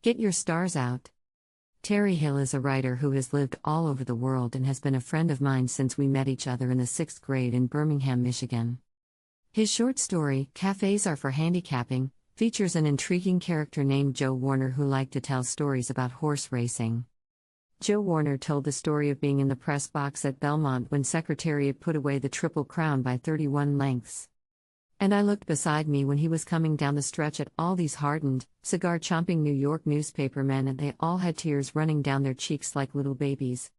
Get your stars out. Terry Hill is a writer who has lived all over the world and has been a friend of mine since we met each other in the 6th grade in Birmingham, Michigan. His short story, Cafes Are for Handicapping, features an intriguing character named Joe Warner who liked to tell stories about horse racing. Joe Warner told the story of being in the press box at Belmont when Secretariat put away the Triple Crown by 31 lengths. And I looked beside me when he was coming down the stretch at all these hardened, cigar-chomping New York newspapermen, and they all had tears running down their cheeks like little babies.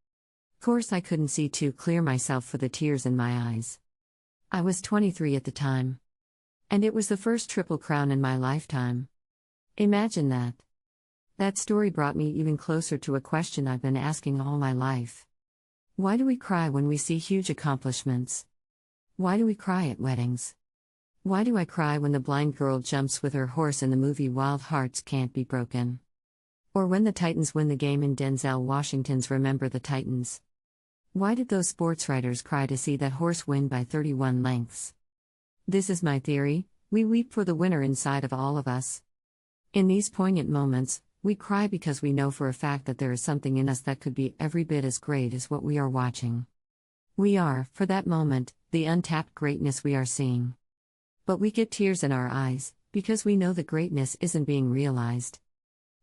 Course I couldn't see too clear myself for the tears in my eyes. I was 23 at the time. And it was the first Triple Crown in my lifetime. Imagine that. That story brought me even closer to a question I've been asking all my life. Why do we cry when we see huge accomplishments? Why do we cry at weddings? Why do I cry when the blind girl jumps with her horse in the movie Wild Hearts Can't Be Broken? Or when the Titans win the game in Denzel Washington's Remember the Titans? Why did those sports writers cry to see that horse win by 31 lengths? This is my theory: we weep for the winner inside of all of us. In these poignant moments, we cry because we know for a fact that there is something in us that could be every bit as great as what we are watching. We are, for that moment, the untapped greatness we are seeing. But we get tears in our eyes, because we know the greatness isn't being realized.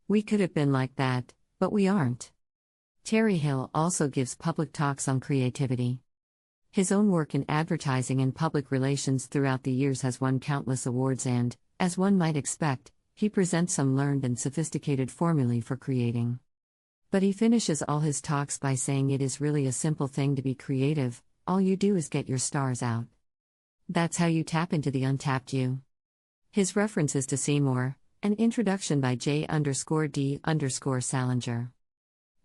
We could have been like that, but we aren't. Terry Hill also gives public talks on creativity. His own work in advertising and public relations throughout the years has won countless awards and, as one might expect, he presents some learned and sophisticated formulae for creating. But he finishes all his talks by saying it is really a simple thing to be creative, all you do is get your stars out. That's how you tap into the untapped you. His references to Seymour, an introduction by J_D_Salinger.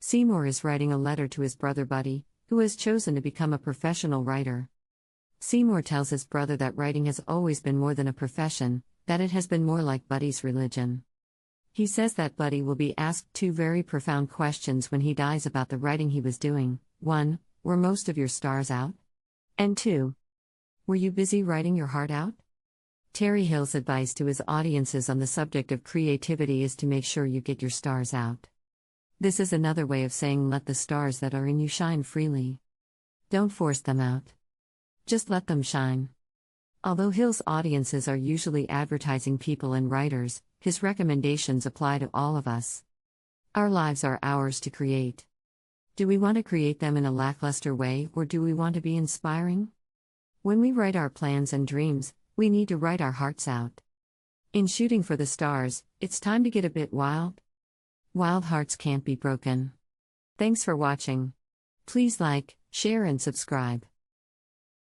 Seymour is writing a letter to his brother Buddy, who has chosen to become a professional writer. Seymour tells his brother that writing has always been more than a profession, that it has been more like Buddy's religion. He says that Buddy will be asked two very profound questions when he dies about the writing he was doing. 1. Were most of your stars out? And 2. Were you busy writing your heart out? Terry Hill's advice to his audiences on the subject of creativity is to make sure you get your stars out. This is another way of saying let the stars that are in you shine freely. Don't force them out. Just let them shine. Although Hill's audiences are usually advertising people and writers, his recommendations apply to all of us. Our lives are ours to create. Do we want to create them in a lackluster way, or do we want to be inspiring? When we write our plans and dreams, we need to write our hearts out. In shooting for the stars, it's time to get a bit wild. Wild hearts can't be broken. Thanks for watching. Please like, share and subscribe.